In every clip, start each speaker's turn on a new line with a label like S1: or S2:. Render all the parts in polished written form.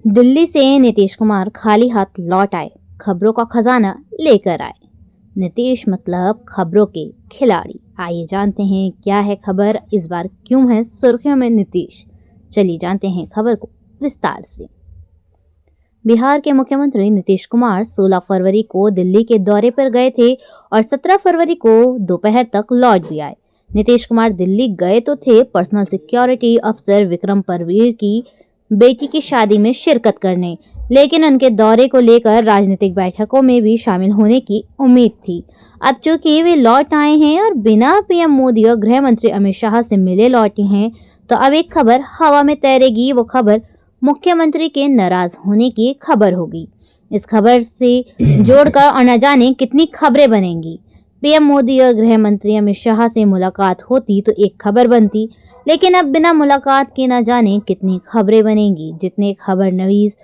S1: दिल्ली से नीतीश कुमार खाली हाथ लौट आए, खबरों का खजाना लेकर आए। नीतीश मतलब खबरों के खिलाड़ी। आइए जानते हैं क्या है खबर, इस बार क्यों है सुर्खियों में नीतीश। चलिए जानते हैं खबर को विस्तार से। बिहार के मुख्यमंत्री नीतीश कुमार 16 फरवरी को दिल्ली के दौरे पर गए थे और 17 फरवरी को दोपहर तक लौट भी आए। नीतीश कुमार दिल्ली गए तो थे पर्सनल सिक्योरिटी अफसर विक्रम परवीर की बेटी की शादी में शिरकत करने, लेकिन उनके दौरे को लेकर राजनीतिक बैठकों में भी शामिल होने की उम्मीद थी। अब चूंकि वे लौट आए हैं और बिना पीएम मोदी और गृह मंत्री अमित शाह से मिले लौटे हैं, तो अब एक खबर हवा में तैरेगी। वो खबर मुख्यमंत्री के नाराज होने की खबर होगी। इस खबर से जोड़कर और न जाने कितनी खबरें बनेंगी। पीएम मोदी और गृह मंत्री अमित शाह से मुलाकात होती तो एक खबर बनती, लेकिन अब बिना मुलाकात के न जाने कितनी खबरें बनेंगी। जितने खबर नवीस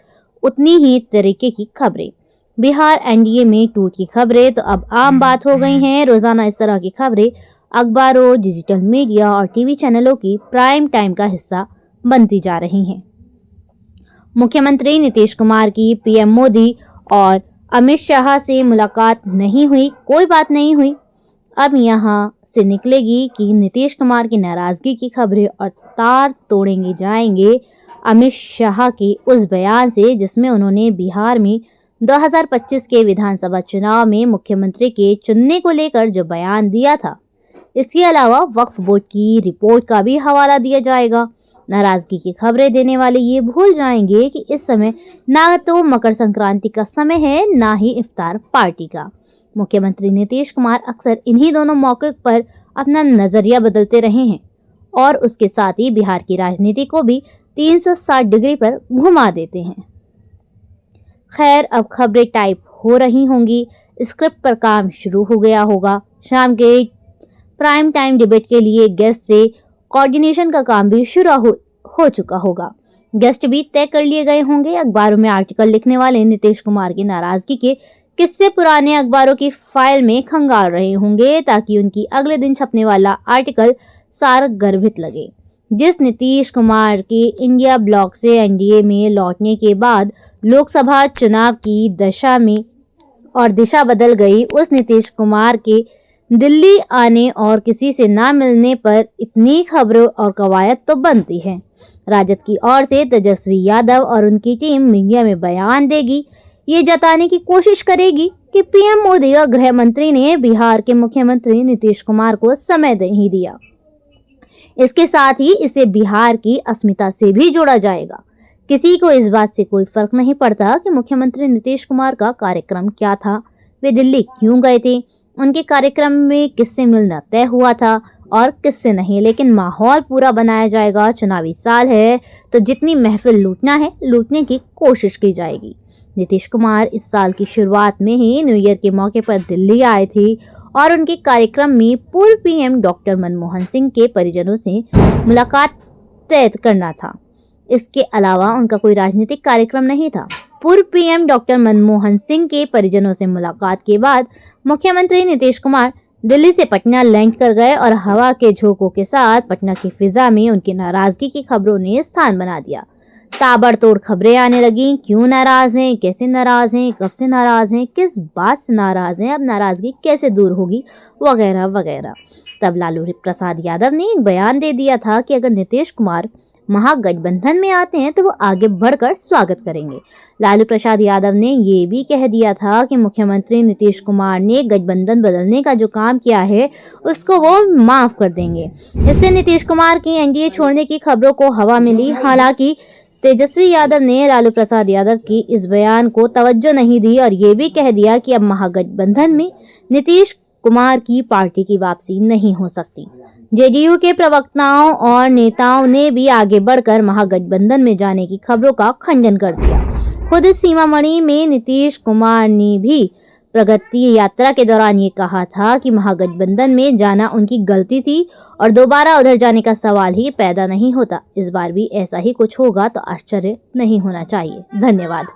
S1: उतनी ही तरीके की खबरें। बिहार एनडीए में टूट की खबरें तो अब आम बात हो गई हैं। रोजाना इस तरह की खबरें अखबारों, डिजिटल मीडिया और टीवी चैनलों की प्राइम टाइम का हिस्सा बनती जा रही हैं। मुख्यमंत्री नीतीश कुमार की पीएम मोदी और अमित शाह से मुलाकात नहीं हुई, कोई बात नहीं हुई। अब यहाँ से निकलेगी कि नीतीश कुमार की नाराजगी की खबरें और तार तोड़ेंगे जाएंगे अमित शाह के उस बयान से, जिसमें उन्होंने बिहार में 2025 के विधानसभा चुनाव में मुख्यमंत्री के चुनने को लेकर जो बयान दिया था। इसके अलावा वक्फ बोर्ड की रिपोर्ट का भी हवाला दिया जाएगा। नाराजगी की खबरें देने वाले ये भूल जाएंगे कि इस समय ना तो मकर संक्रांति का समय है, ना ही इफ्तार पार्टी का। मुख्यमंत्री नीतीश कुमार अक्सर इन्हीं दोनों मौकों पर अपना नजरिया बदलते रहे हैं और उसके साथ ही बिहार की राजनीति को भी 360 डिग्री पर घुमा देते हैं। खैर, अब खबरें टाइप हो रही होंगी, स्क्रिप्ट पर काम शुरू हो गया होगा। शाम के प्राइम टाइम डिबेट के लिए गेस्ट से कोऑर्डिनेशन का काम भी शुरू हो चुका होगा। गेस्ट भी तय कर लिए गए होंगे। अखबारों में आर्टिकल लिखने वाले नीतीश कुमार की नाराजगी के किस्से पुराने अखबारों की फाइल में खंगाल रहे होंगे, ताकि उनकी अगले दिन छपने वाला आर्टिकल सार गर्भित लगे। जिस नीतीश कुमार के इंडिया ब्लॉक से एनडीए में लौटने के बाद लोकसभा चुनाव की दिशा बदल गई, उस नीतीश कुमार के दिल्ली आने और किसी से ना मिलने पर इतनी खबरों और कवायद तो बनती है। राजद की ओर से तेजस्वी यादव और उनकी टीम मीडिया में बयान देगी, ये जताने की कोशिश करेगी कि पीएम मोदी और गृह मंत्री ने बिहार के मुख्यमंत्री नीतीश कुमार को समय नहीं दिया। इसके साथ ही इसे बिहार की अस्मिता से भी जोड़ा जाएगा। किसी को इस बात से कोई फर्क नहीं पड़ता कि मुख्यमंत्री नीतीश कुमार का कार्यक्रम क्या था, वे दिल्ली क्यों गए थे, उनके कार्यक्रम में किससे मिलना तय हुआ था और किससे नहीं, लेकिन माहौल पूरा बनाया जाएगा। चुनावी साल है तो जितनी महफिल लूटना है, लूटने की कोशिश की जाएगी। नीतीश कुमार इस साल की शुरुआत में ही न्यू ईयर के मौके पर दिल्ली आए थे और उनके कार्यक्रम में पूर्व पीएम डॉक्टर मनमोहन सिंह के परिजनों से मुलाकात तय करना था। इसके अलावा उनका कोई राजनीतिक कार्यक्रम नहीं था। पूर्व पीएम डॉक्टर मनमोहन सिंह के परिजनों से मुलाकात के बाद मुख्यमंत्री नीतीश कुमार दिल्ली से पटना लैंड कर गए और हवा के झोंकों के साथ पटना की फिजा में उनकी नाराजगी की खबरों ने स्थान बना दिया। ताबड़तोड़ खबरें आने लगी, क्यों नाराज हैं, कैसे नाराज हैं, कब से नाराज हैं, किस बात से नाराज हैं, अब नाराजगी कैसे दूर होगी, वगैरह वगैरह। तब लालू प्रसाद यादव ने एक बयान दे दिया था कि अगर नीतीश कुमार महागठबंधन में आते हैं तो वो आगे बढ़कर स्वागत करेंगे। लालू प्रसाद यादव ने ये भी कह दिया था कि मुख्यमंत्री नीतीश कुमार ने गठबंधन बदलने का जो काम किया है उसको वो माफ कर देंगे। इससे नीतीश कुमार की एनडीए छोड़ने की खबरों को हवा मिली। हालांकि तेजस्वी यादव ने लालू प्रसाद यादव की इस बयान को तवज्जो नहीं दी और ये भी कह दिया कि अब महागठबंधन में नीतीश कुमार की पार्टी की वापसी नहीं हो सकती। जेडीयू के प्रवक्ताओं और नेताओं ने भी आगे बढ़कर महागठबंधन में जाने की खबरों का खंडन कर दिया। खुद सीमामढ़ी में नीतीश कुमार ने भी प्रगति यात्रा के दौरान ये कहा था कि महागठबंधन में जाना उनकी गलती थी और दोबारा उधर जाने का सवाल ही पैदा नहीं होता। इस बार भी ऐसा ही कुछ होगा तो आश्चर्य नहीं होना चाहिए। धन्यवाद।